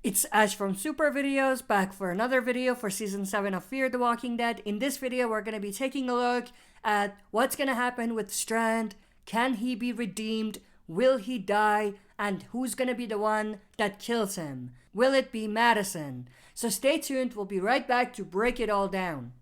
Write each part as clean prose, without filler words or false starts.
It's Ash from Super Videos, back for another video for Season 7 of Fear the Walking Dead. In this video, we're going to be taking a look at what's going to happen with Strand. Can he be redeemed? Will he die? And who's going to be the one that kills him? Will it be Madison? So stay tuned, we'll be right back to break it all down.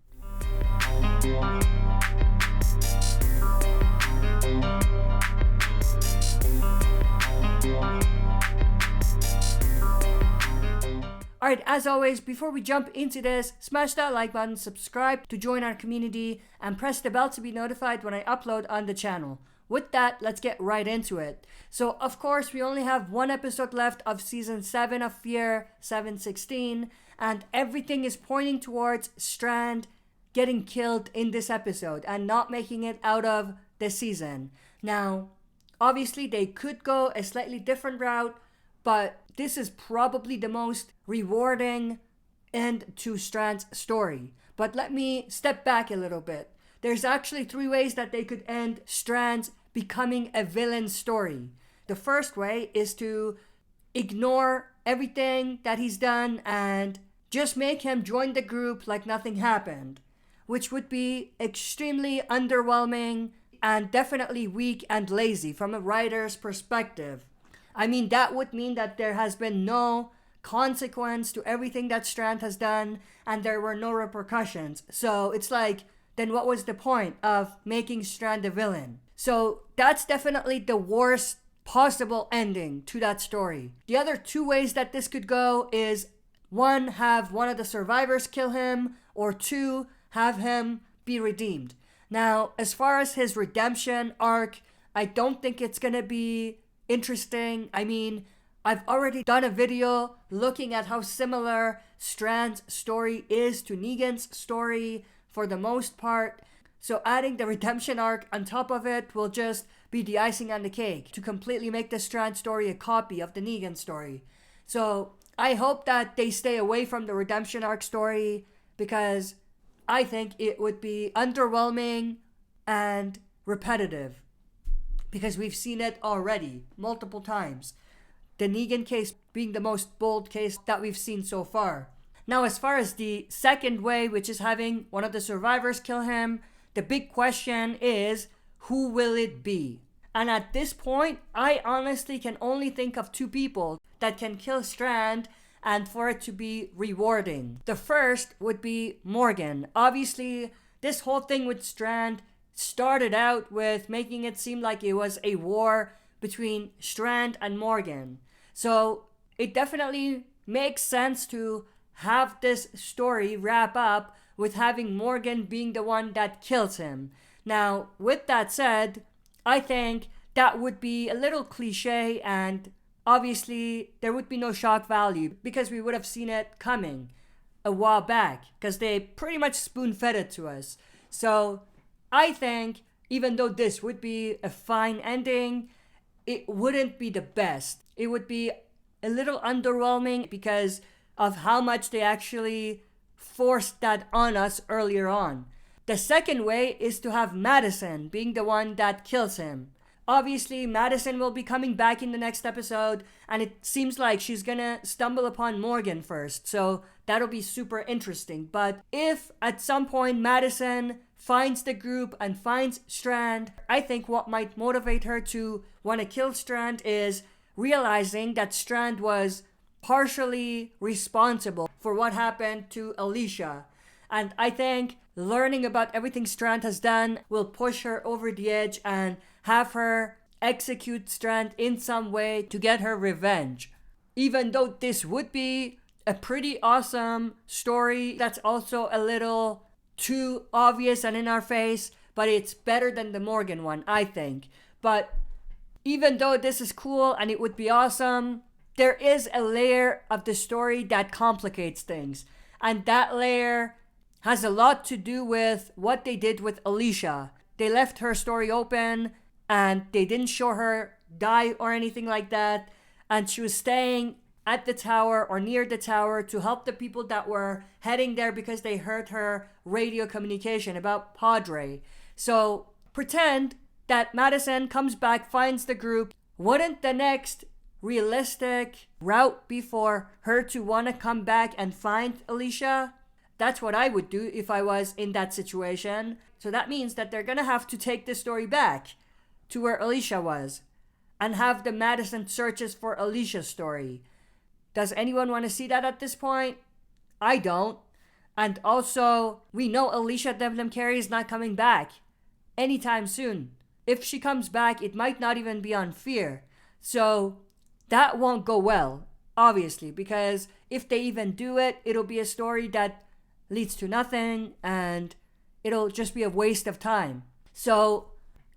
Alright, as always, before we jump into this, smash that like button, subscribe to join our community, and press the bell to be notified when I upload on the channel. With that, let's get right into it. So, of course, we only have one episode left of Season 7 of Fear, 7/16, and everything is pointing towards Strand getting killed in this episode and not making it out of the season. Now, obviously, they could go a slightly different route, but this is probably the most rewarding end to Strand's story. But let me step back a little bit. There's actually 3 ways that they could end Strand's becoming a villain story. The first way is to ignore everything that he's done and just make him join the group like nothing happened, which would be extremely underwhelming and definitely weak and lazy from a writer's perspective. I mean, that would mean that there has been no consequence to everything that Strand has done and there were no repercussions. So it's like, then what was the point of making Strand a villain? So that's definitely the worst possible ending to that story. The other 2 ways that this could go is 1, have one of the survivors kill him, or 2, have him be redeemed. Now, as far as his redemption arc, I don't think it's gonna be interesting. I mean, I've already done a video looking at how similar Strand's story is to Negan's story for the most part. So adding the redemption arc on top of it will just be the icing on the cake to completely make the Strand story a copy of the Negan story. So I hope that they stay away from the redemption arc story because I think it would be underwhelming and repetitive. Because we've seen it already, multiple times. The Negan case being the most bold case that we've seen so far. Now, as far as the second way, which is having one of the survivors kill him, the big question is, who will it be? And at this point, I honestly can only think of 2 people that can kill Strand and for it to be rewarding. The first would be Morgan. Obviously, this whole thing with Strand started out with making it seem like it was a war between Strand and Morgan. So it definitely makes sense to have this story wrap up with having Morgan being the one that kills him. Now, with that said, I think that would be a little cliche and obviously there would be no shock value because we would have seen it coming a while back because they pretty much spoon-fed it to us. So I think even though this would be a fine ending, it wouldn't be the best. It would be a little underwhelming because of how much they actually forced that on us earlier on. The second way is to have Madison being the one that kills him. Obviously, Madison will be coming back in the next episode, and it seems like she's gonna stumble upon Morgan first, so that'll be super interesting. But if at some point Madison finds the group and finds Strand, I think what might motivate her to want to kill Strand is realizing that Strand was partially responsible for what happened to Alicia. And I think learning about everything Strand has done will push her over the edge and have her execute Strand in some way to get her revenge. Even though this would be a pretty awesome story that's also a little too obvious and in our face, but it's better than the Morgan one, I think. But even though this is cool and it would be awesome, there is a layer of the story that complicates things. And that layer has a lot to do with what they did with Alicia. They left her story open and they didn't show her die or anything like that. And she was staying at the tower or near the tower to help the people that were heading there because they heard her radio communication about Padre. So pretend that Madison comes back, finds the group. Wouldn't the next realistic route be for her to want to come back and find Alicia? That's what I would do if I was in that situation. So that means that they're gonna have to take the story back to where Alicia was and have the Madison searches for Alicia's story. Does anyone want to see that at this point? I don't. And also, we know Alicia Devlin Carey is not coming back anytime soon. If she comes back, it might not even be on Fear. So that won't go well, obviously, because if they even do it, it'll be a story that leads to nothing and it'll just be a waste of time. So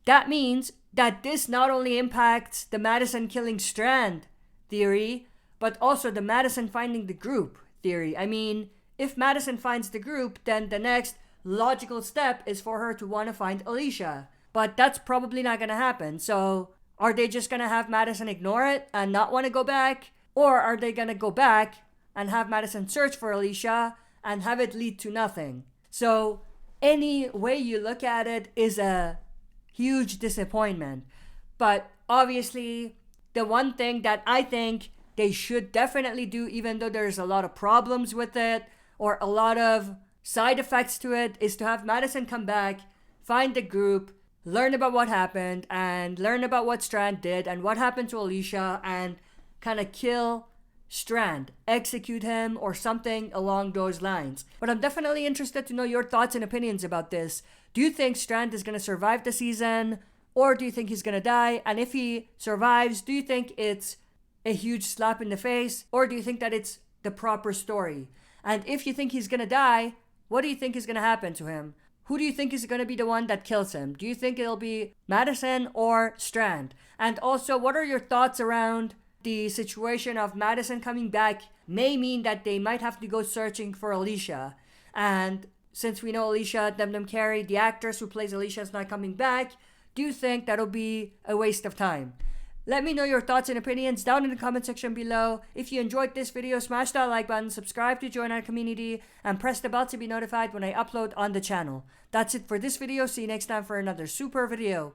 that means that this not only impacts the Madison killing Strand theory, but also the Madison finding the group theory. I mean, if Madison finds the group, then the next logical step is for her to want to find Alicia. But that's probably not going to happen. So are they just going to have Madison ignore it and not want to go back? Or are they going to go back and have Madison search for Alicia and have it lead to nothing? So any way you look at it is a huge disappointment. But obviously, the one thing that I think they should definitely do, even though there's a lot of problems with it or a lot of side effects to it, is to have Madison come back, find the group, learn about what happened, and learn about what Strand did and what happened to Alicia, and kind of kill Strand, execute him, or something along those lines. But I'm definitely interested to know your thoughts and opinions about this. Do you think Strand is going to survive the season, or do you think he's going to die? And if he survives, do you think it's a huge slap in the face, or do you think that it's the proper story? And if you think he's going to die, what do you think is going to happen to him? Who do you think is going to be the one that kills him? Do you think it'll be Madison or Strand? And also, what are your thoughts around the situation of Madison coming back may mean that they might have to go searching for Alicia? And since we know Alicia Devlin Carey, the actress who plays Alicia, is not coming back, do you think that'll be a waste of time? Let me know your thoughts and opinions down in the comment section below. If you enjoyed this video, smash that like button, subscribe to join our community, and press the bell to be notified when I upload on the channel. That's it for this video. See you next time for another super video.